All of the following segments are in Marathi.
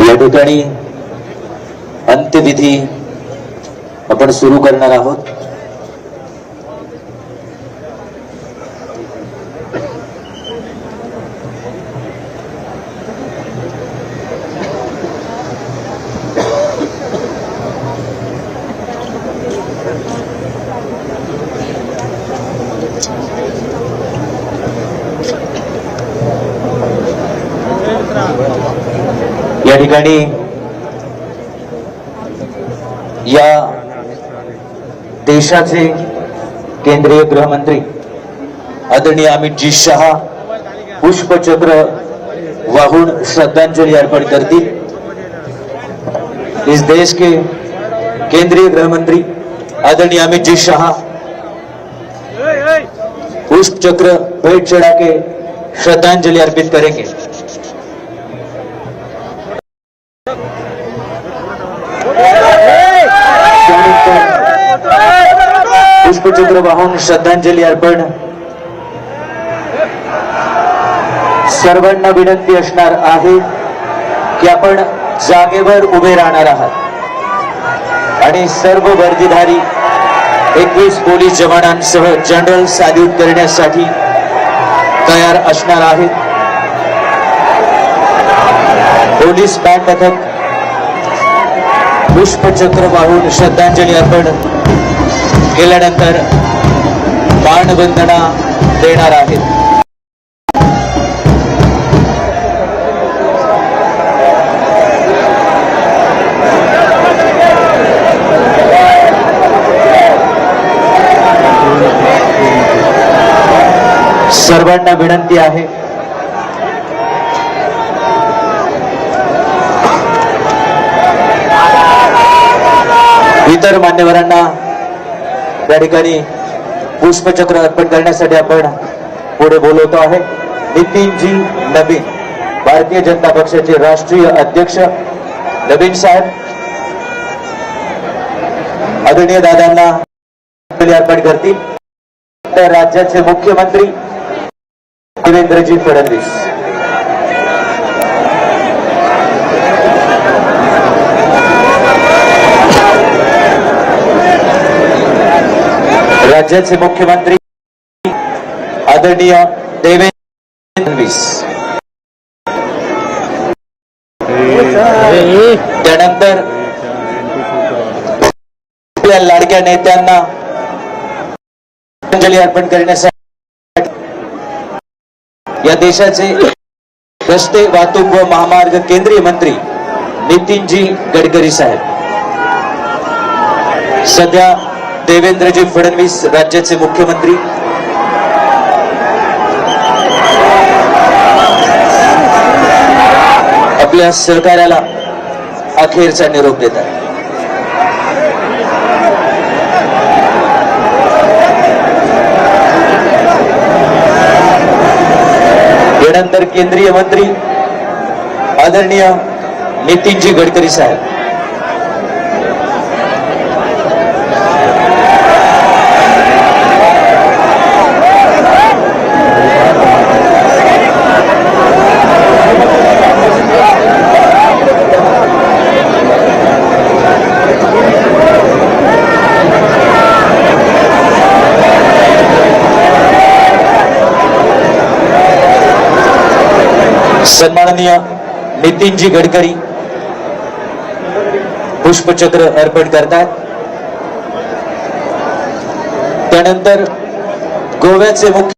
या ठिकाणी अंत्यविधी आपण सुरू करणार आहोत। या ठिकाणी या देशाचे केंद्रीय गृहमंत्री आदरणीय अमितजी शाह पुष्पचक्र वाहून श्रद्धांजलि अर्पण करतील। इस देश के केंद्रीय गृहमंत्री आदरणीय अमितजी शाह पुष्पचक्र भेंट चढ़ा के श्रद्धांजलि अर्पित करेंगे। पुष्पचक्र वाहून श्रद्धांजलि अर्पण सर्वांना विनंती असणार आहे की आपण जागेवर उभे राहणार आहात आणि सर्व वर्दीधारी 21 पोलीस जवानांसह जनरल सॅल्यूट करण्यासाठी तयार असणार आहेत। पोलीस बँड पथक पुष्पचक्र वाहून श्रद्धांजलि अर्पण केल्यानंतर मानवंदना देणार आहेत। सर्वांना विनंती आहे इतर मान्यवरांना या ठिकाणी पुष्पचक्र अर्पण करण्यासाठी आपण पुढे बोलवतो आहे। नितीनजी नवीन भारतीय जनता पक्षाचे राष्ट्रीय अध्यक्ष नवीन साहेब आदरणीय दादांना अर्पण करतील। तर राज्याचे मुख्यमंत्री देवेंद्रजी फडणवीस राज्याचे मुख्यमंत्री आदरणीय देवेंद्र फडणवीस त्यानंतर आपल्या लाडक्या नेत्यांना श्रद्धांजलि अर्पण करण्यासाठी या देशाचे रस्ते वाहतूक व महामार्ग केंद्रीय मंत्री नितीनजी गडकरी साहेब सध्या देवेंद्रजी फडणवीस राज्याचे मुख्यमंत्री आपल्या सहकार्याला अखेरचा निरोप देतात। यानंतर केंद्रीय मंत्री आदरणीय नितीनजी गडकरी साहेब सन्माननीय नितीनजी गडकरी पुष्पचक्र अर्पण करतात। त्यानंतर गोव्याचे मुख्य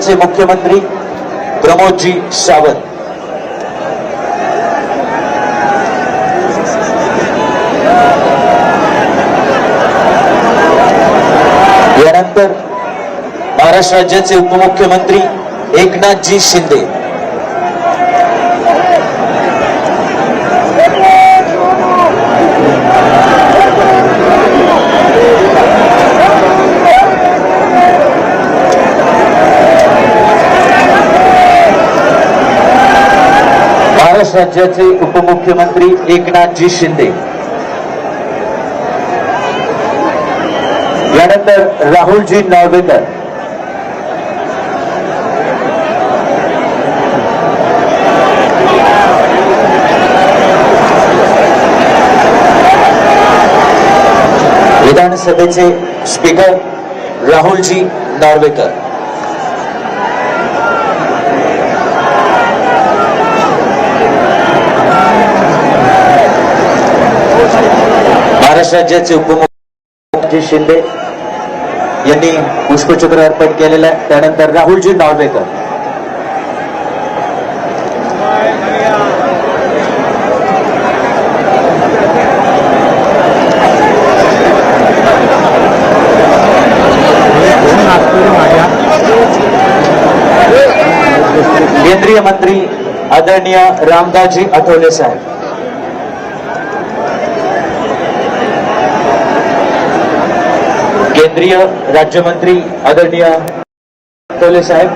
राज्याचे मुख्यमंत्री प्रमोदजी सावंत, यानंतर महाराष्ट्र राज्याचे उपमुख्यमंत्री एकनाथजी शिंदे, महाराष्ट्र राज्याचे उपमुख्यमंत्री एकनाथजी शिंदे, यानंतर राहुलजी नार्वेकर, विधानसभेचे स्पीकर राहुलजी नार्वेकर, महाराष्ट्र राज्याचे उपमुख्यमंत्री शिंदे यांनी पुष्पचक्र अर्पण केलेलं आहे. त्यानंतर राहुलजी नार्वेकर, केंद्रीय मंत्री आदरणीय रामदासजी आठवले साहेब, केंद्रीय राज्यमंत्री आदरणीय आठवले साहेब,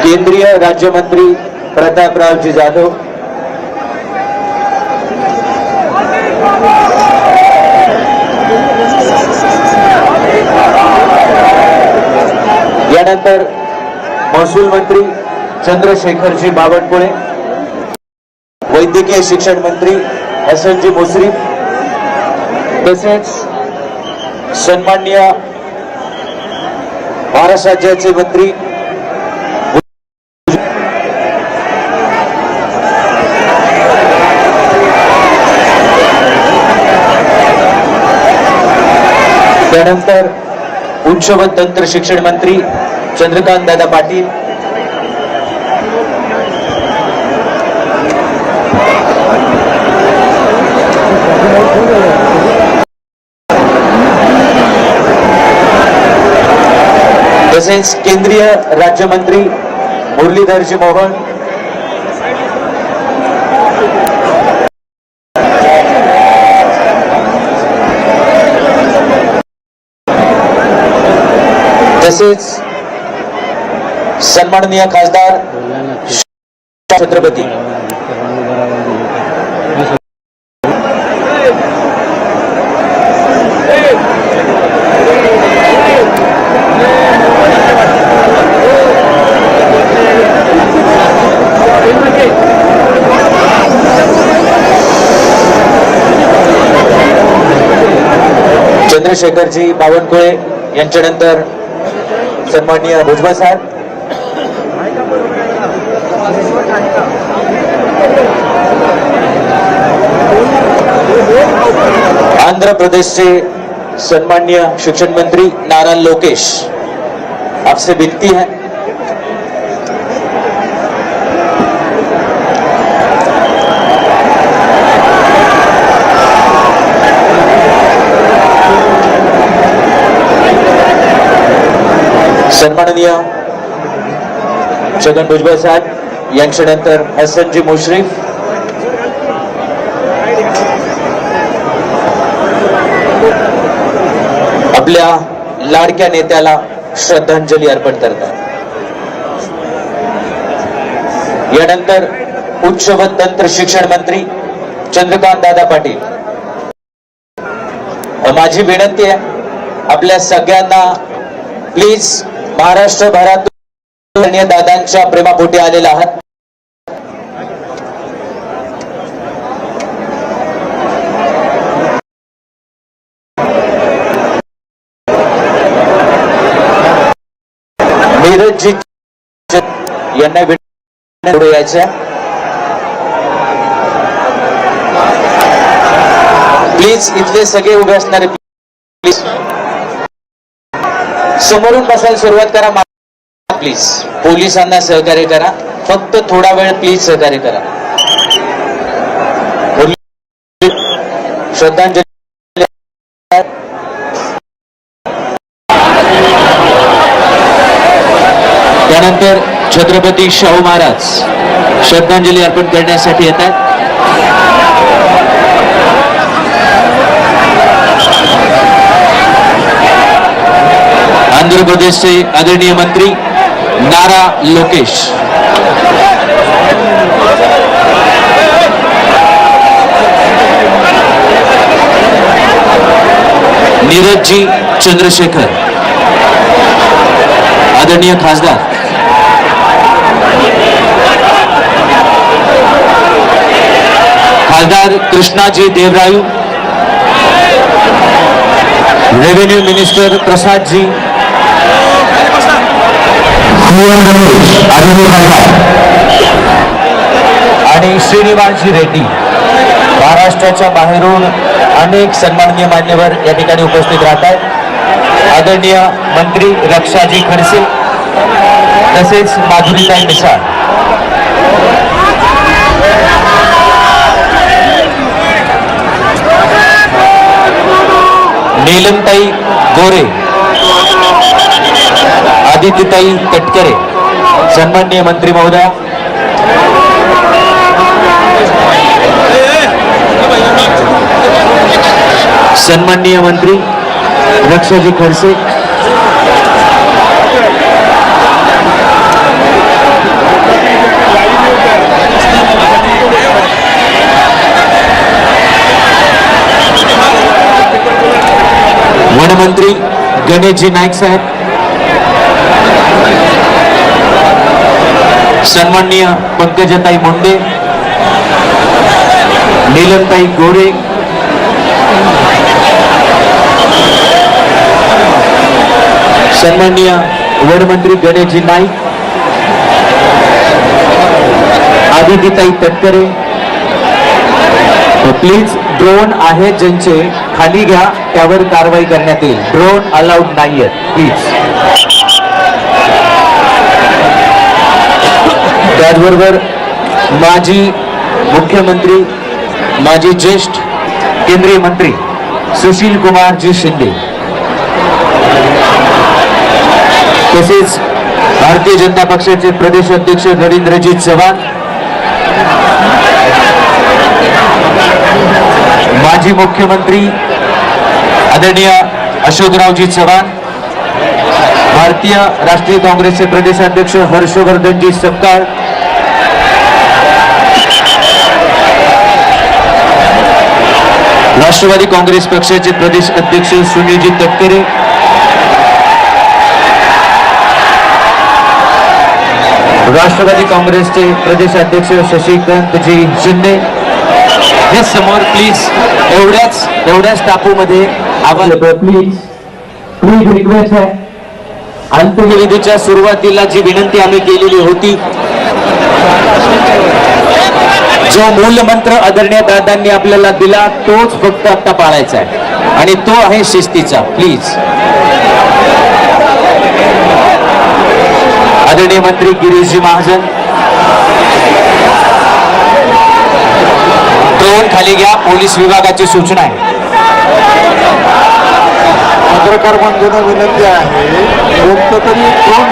केंद्रीय राज्यमंत्री प्रतापरावजी जाधव, यानंतर महसूल मंत्री चंद्रशेखरजी बावनकुळे, वैद्यकीय शिक्षण मंत्री हसनजी मुश्रीफ, तसेच सन्माननीय महाराष्ट्र राज्याचे मंत्री त्यानंतर उच्च व तंत्र शिक्षण मंत्री चंद्रकांत दादा पाटील, तसेच केंद्रीय राज्यमंत्री मुरलीधरजी मोहन, तसेच सन्माननीय खासदार छत्रपती, चंद्रशेखरजी बावनकुळे यांच्यानंतर सन्माननीय भुजबळ साहेब, आंध्र प्रदेशचे सन्माननीय शिक्षण मंत्री नारायण लोकेश, आपसे विनती है सन्माननीय छगन भुजबळ साहेब यांच्यानंतर हसनजी मुश्रीफ, आपल्या लाडक्या नेत्याला श्रद्धांजली अर्पण करतात. यानंतर उच्च व तंत्र शिक्षण मंत्री चंद्रकांत दादा पाटील. माझी विनंती आहे आपल्या सगळ्यांना, प्लीज महाराष्ट्रभरातून दादांच्या प्रेमापोटी आलेला आहात. नीरजजी यांना पुढे यायचं. प्लीज इथले सगळे उभे असणारे प्लीज समोरून बसायला सुरुवात करा प्लीज. पोलिसांना सहकार्य करा, फक्त थोडा वेळ प्लीज सहकार्य करा. श्रद्धांजली. त्यानंतर छत्रपती शाहू महाराज श्रद्धांजली अर्पण करण्यासाठी येतात. आंध्र प्रदेशचे आदरणीय मंत्री नारा लोकेश, नीरजजी चंद्रशेखर आदरणीय खासदार, खासदार कृष्णाजी देवरायू, रेवेन्यू मिनिस्टर प्रसाद जी, आणि श्रीनिवासजी रेड्डी. महाराष्ट्राच्या बाहेरून अनेक सन्माननीय मान्यवर या ठिकाणी उपस्थित राहतात. आदरणीय मंत्री रक्षाजी खडसे तसेच माधुरीताई मिसाळ. नीलमताई गोरे, आदित्यताई तटकरे, सन्माननीय मंत्री महोदया. सन्माननीय मंत्री रक्षाजी खडसे, वनमंत्री गणेशजी नाईक साहेब, सन्माननीय पंकजाताई मुंडे, नीलमताई गोरे, सन्माननीय वनमंत्री गणेशजी नाईक, आदित्यताई तटकरे. प्लीज ड्रोन आहेत ज्यांचे खाली घ्या, त्यावर कारवाई करण्यात येईल. ड्रोन अलाउड नाहीये प्लीज. त्याचबरोबर माजी मुख्यमंत्री, माजी ज्येष्ठ केंद्रीय मंत्री सुशील कुमारजी शिंदे, तसेच भारतीय जनता पक्षाचे प्रदेश अध्यक्ष रवींद्रजी चव्हाण, माजी मुख्यमंत्री आदरणीय अशोकरावजी चव्हाण, भारतीय राष्ट्रीय काँग्रेसचे प्रदेशाध्यक्ष हर्षवर्धनजी सपकाळ, राष्ट्रवादी काँग्रेस पक्षाचे प्रदेश अध्यक्ष सुनीलजी तटकरे, राष्ट्रवादी काँग्रेसचे प्रदेश अध्यक्ष शशिकांतजी शिंदे. हे समोर प्लीज. एवढ्याच टापूमध्ये आवाज प्लीज रिक्वेस्ट आहे. अंत्यविधीच्या सुरुवातीला जी विनंती आम्ही केलेली होती, जो मूल मंत्र आदरणीय दादांनी आपल्याला दिला तोच फक्त आता पाळायचा आहे, आणि तो आहे शिस्तीचा. प्लीज. आदरणीय मंत्री गिरीशजी महाजन, ड्रोन खाली घ्या, पोलीस विभागाची सूचना आहे. पत्रकार बंधूंना विनंती आहे, कोणतं तरी ड्रोन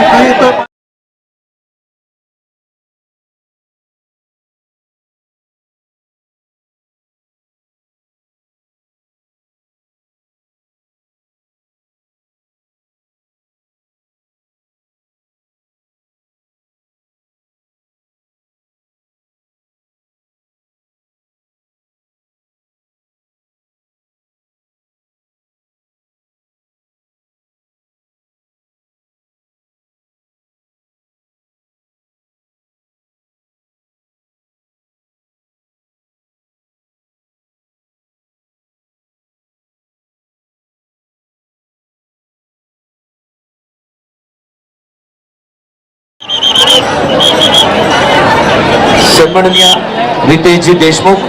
सन्माननीय रितेशजी देशमुख,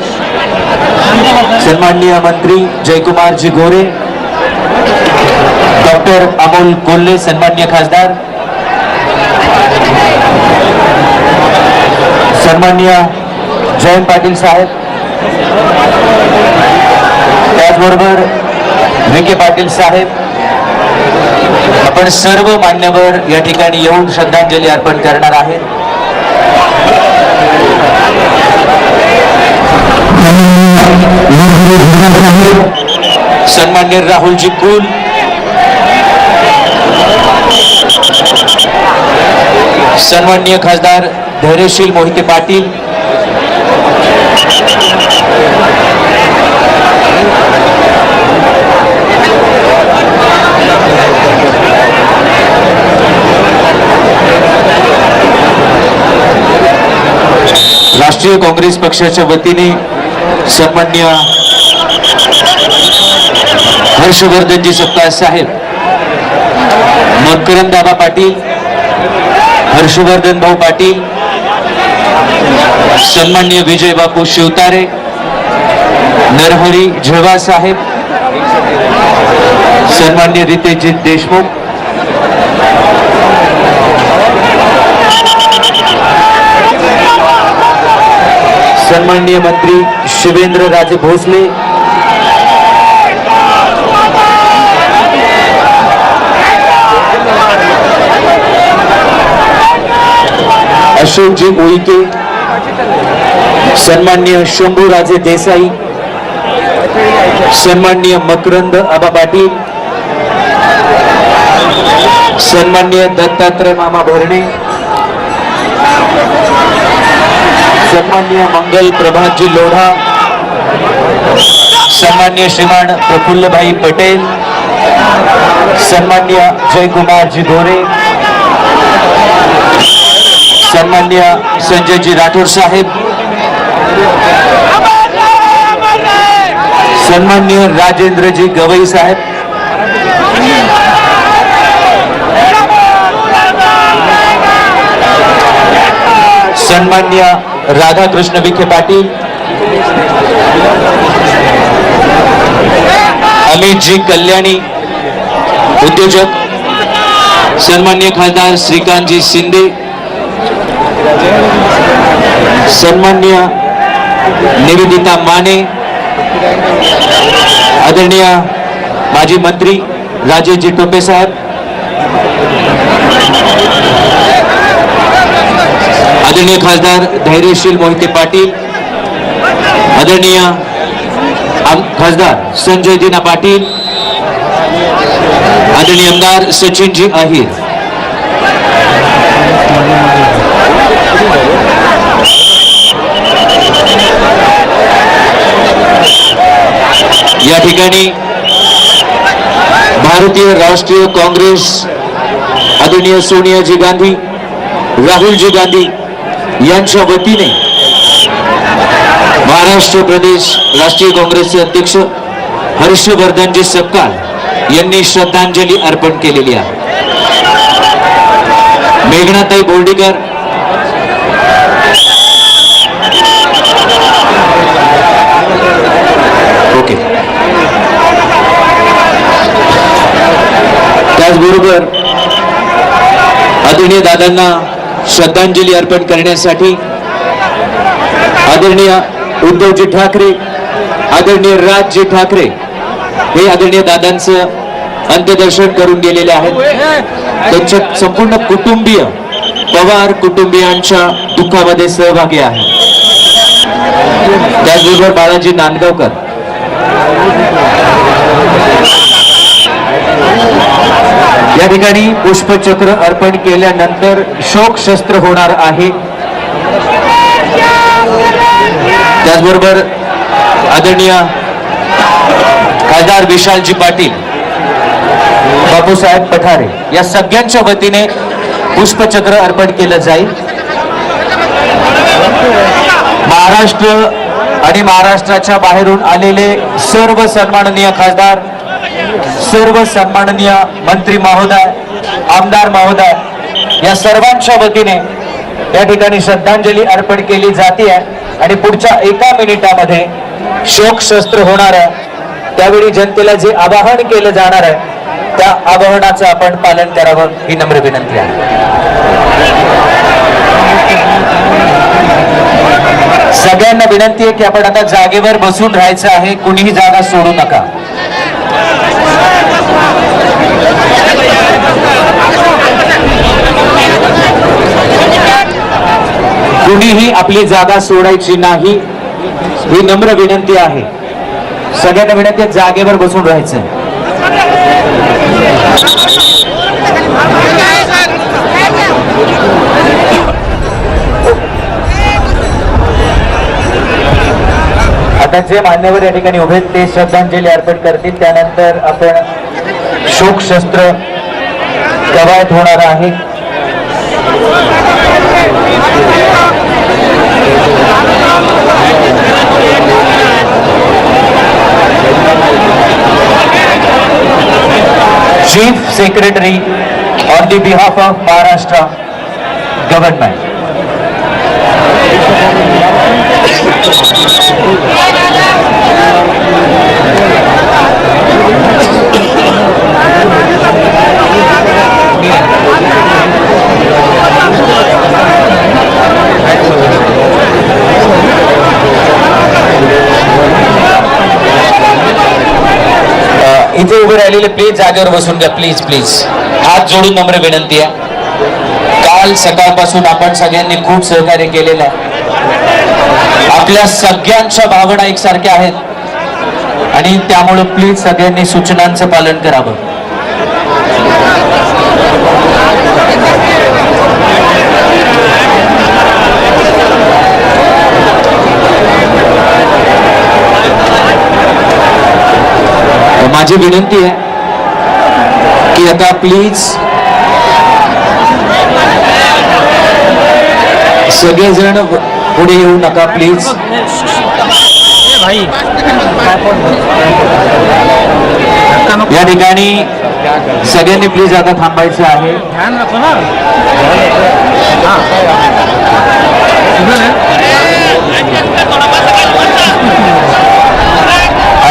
सन्माननीय मंत्री जयकुमारजी गोरे, डॉक्टर डॉक्टर अमोल कोल्हे सन्माननीय खासदार, सन्माननीय जयंत पाटील साहेब, त्याचबरोबर विखे पाटील साहेब, आपण सर्व मान्यवर या ठिकाणी येऊन श्रद्धांजली अर्पण करणार आहेत. सन्माननीय राहुलजी कुल, सन्माननीय खासदार धैर्यशील मोहिते पाटील, राष्ट्रीय काँग्रेस पक्षाच्या वतीने सन्माननीय हर्षवर्धनजी सपकाळ साहेब, मकरंद आबा पाटील, हर्षवर्धन भाऊ पाटील, सन्माननीय विजय बापू शिवतारे, नरहरी झेवा साहेब, सन्माननीय रितेशजी देशमुख, सन्माननीय मंत्री शिवेंद्र राजे भोसले, अशोकजी उईके, सन्माननीय शंभूराजे देसाई, सन्माननीय मकरंद आबा पाटील, सन्माननीय दत्तात्रय मामा भरणे, सन्माननीय मंगल प्रभातजी लोढा, सन्माननीय श्रीमान प्रफुल्लभाई पटेल, सन्माननीय जयकुमारजी गोरे, सन्माननीय संजयजी राठोड साहेब, सन्माननीय राजेंद्रजी गवई साहेब, सन्माननीय राधाकृष्ण विखे पाटील, अमितजी कल्याणी उद्योजक, सन्माननीय खासदार श्रीकांतजी शिंदे, सन्माननीय निवेदिता माने, आदरणीय माजी मंत्री राजेशजी टोपे साहेब, आदरणीय खासदार धैर्यशील मोहिते पाटील, आदरणीय खासदार संजय दिना पाटील, आदरणीय आमदार सचिनजी अहिर, या ठिकाणी भारतीय राष्ट्रीय काँग्रेस आदरणीय सोनियाजी गांधी, राहुलजी गांधी यांच्या वतीने महाराष्ट्र प्रदेश राष्ट्रीय काँग्रेसचे अध्यक्ष हर्षवर्धनजी सपकाळ यांनी श्रद्धांजली अर्पण केलेली आहे. मेघनाताई बोर्डीकर, ओके, त्याचबरोबर आदरणीय दादांना श्रद्धांजली अर्पण करण्यासाठी आदरणीय उद्धवजी ठाकरे, आदरणीय राजजी ठाकरे हे आदरणीय दादांचं अंत्यदर्शन करून गेलेले आहेत. त्यांच्या संपूर्ण कुटुंबीय पवार कुटुंबियांच्या दुःखामध्ये सहभागी आहे. त्याचबरोबर बाळाजी नांदगावकर, या ठिकाणी पुष्पचक्र अर्पण केल्यानंतर शोक शस्त्र होणार आहे. त्याचबरोबर आदरणीय खासदार विशालजी पाटील, बापूसाहेब पठारे या सगळ्यांच्या वतीने पुष्पचक्र अर्पण केलं जाईल. महाराष्ट्र आणि महाराष्ट्राच्या बाहेरून आलेले सर्व सन्माननीय खासदार, सर्व सन्माननीय मंत्री महोदय, आमदार महोदय या सर्वांच्या वतीने या ठिकाणी श्रद्धांजली अर्पण केली जाते आणि पुढच्या एका मिनिटामध्ये शोक शस्त्र होणार आहे. त्यावेळी जनतेला जे आवाहन केलं जाणार आहे त्या आवाहनाचं आपण पालन करावं ही नम्र विनंती आहे. सगळ्यांना विनंती आहे की आपण आता जागेवर बसून राहायचं आहे, कुणीही जागा सोडू नका. कुणीही आपली जागा सोडायची नाही ही नम्र विनंती आहे. सगळ्यांना विनंती आहे जागेवर बसून राहायचं. आता जे मान्यवर या ठिकाणी उभे आहेत ते श्रद्धांजली अर्पण करतील. त्यानंतर आपण शोकशस्त्र कवायत होणार आहे. Chief Secretary on the behalf of Maharashtra government. इथे उभे राहिलेले प्लीज जागेवर बसून घ्या. प्लीज प्लीज हात जोडून नम्र विनंती आहे. काल सकाळपासून आपण सगळ्यांनी खूप सहकार्य केलेलं आहे. आपल्या सगळ्यांच्या भावना एकसारख्या आहेत आणि त्यामुळे प्लीज सगळ्यांनी सूचनांचं पालन करावं. माझी विनंती आहे की आता प्लीज सगळेजण पुढे येऊ नका. प्लीज या ठिकाणी सगळ्यांनी प्लीज आता थांबायचं आहे.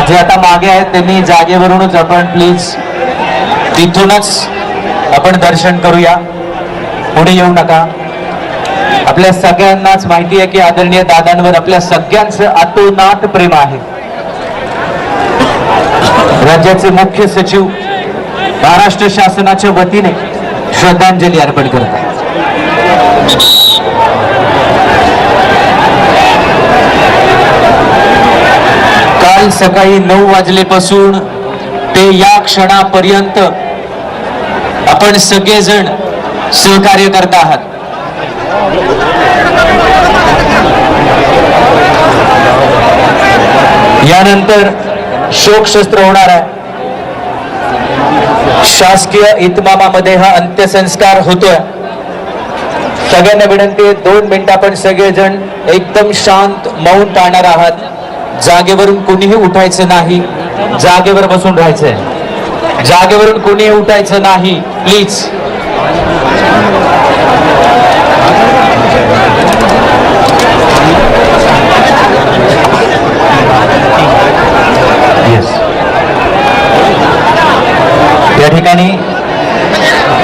जे आता मागे आहेत त्यांनी जागेवरूनच आपण प्लीज तिथूनच आपण दर्शन करूया. पुढे येऊ नका. आपल्या सगळ्यांनाच माहिती आहे की आदरणीय दादांवर आपल्या सगळ्यांचं अतोनात प्रेम आहे. राज्याचे मुख्य सचिव महाराष्ट्र शासनाच्या वतीने श्रद्धांजली अर्पण करतात. काल सकाळी 9 वाजलेपासून ते या क्षणापर्यंत आपण सगळेजण सहकार्य करत आहात. यानंतर शोकशस्त्र होणार आहे. शासकीय इतमामामध्ये हा अंत्यसंस्कार होतोय. सगळ्यांना विनंती आहे 2 मिनिटं आपण सगळेजण एकदम शांत मौन टाळणार आहात. जागेवरून कोणीही उठायचं नाही. जागेवर बसून राहायचंय. जागेवरून कोणीही उठायचं नाही प्लीज. या ठिकाणी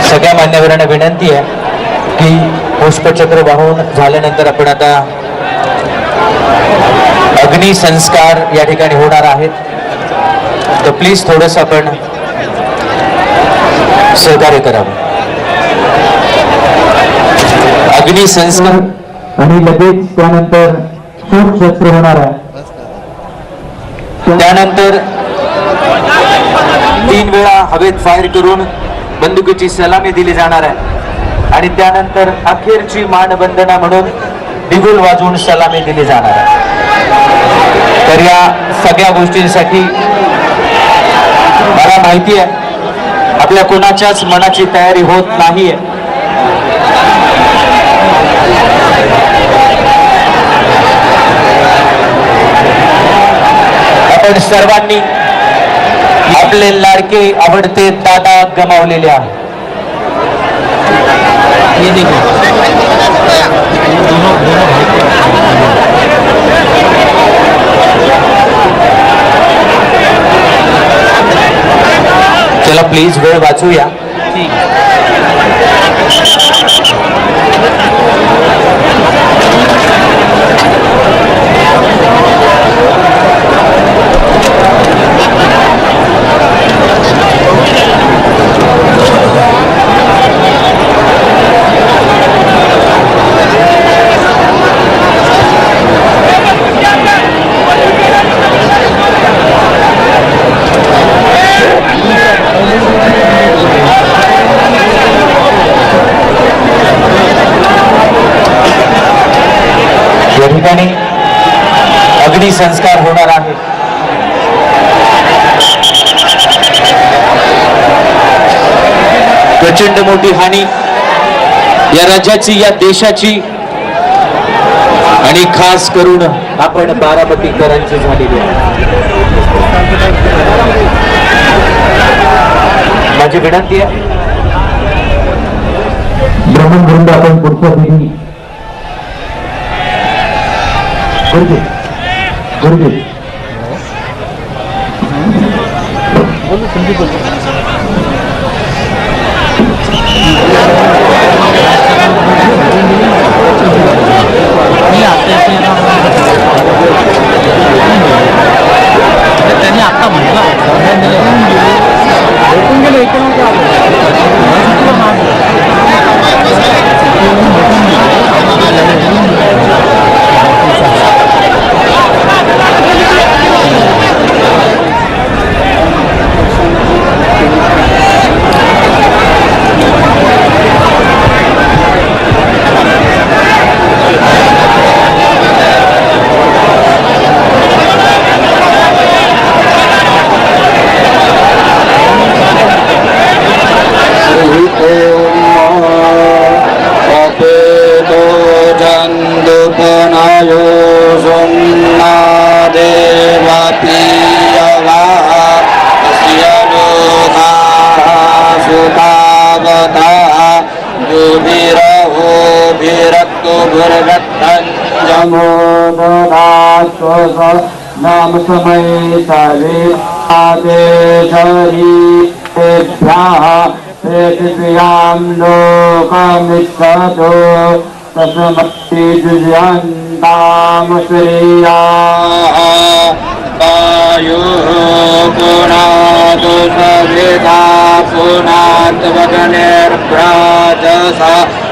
सगळ्या मान्यवरांना विनंती आहे की पुष्पचक्र वाहून झाल्यानंतर आपण आता अग्निसंस्कार या ठिकाणी होणार आहेत. तर प्लीज थोडंसं आपण सहकार्य करावं. अग्निसंस्कार आणि लगेच त्यानंतर शोकशस्त्र होणार आहे. त्यानंतर 3 वेळा हवेत फायर करून बंदुकीची सलामी दिली जाणार आहे आणि त्यानंतर अखेरची मानवंदना म्हणून बिगुल वाजवून सलामी दिली जाणार आहे. तर या सगळ्या गोष्टींसाठी मला माहिती आहे आपल्या कोणाच्याच मनाची तयारी होत नाहीये. आपण सर्वांनी आपले लाडके आवडते दादा गमावलेले आहेत. चला प्लीज वेळ वाचूया. या ठिकाणी अग्निसंस्कार होणार आहे. प्रचंड मोठी हानी या राज्याची, या देशाची आणि खास करून आपण बारामतीकरांची झालेली आहे. माझी विनंती आहे, ब्रह्मवृंद आपण पुढच्या पिढी गुरुजी त्यांनी आता म्हटलं नाम समय सारे आदेशरी पृथिव्यां लोकमिच्छतो तस्मै जुजन्तां श्रेयाः वायुः पुनातु सविता पुनात् वगनिर्भ्राजसा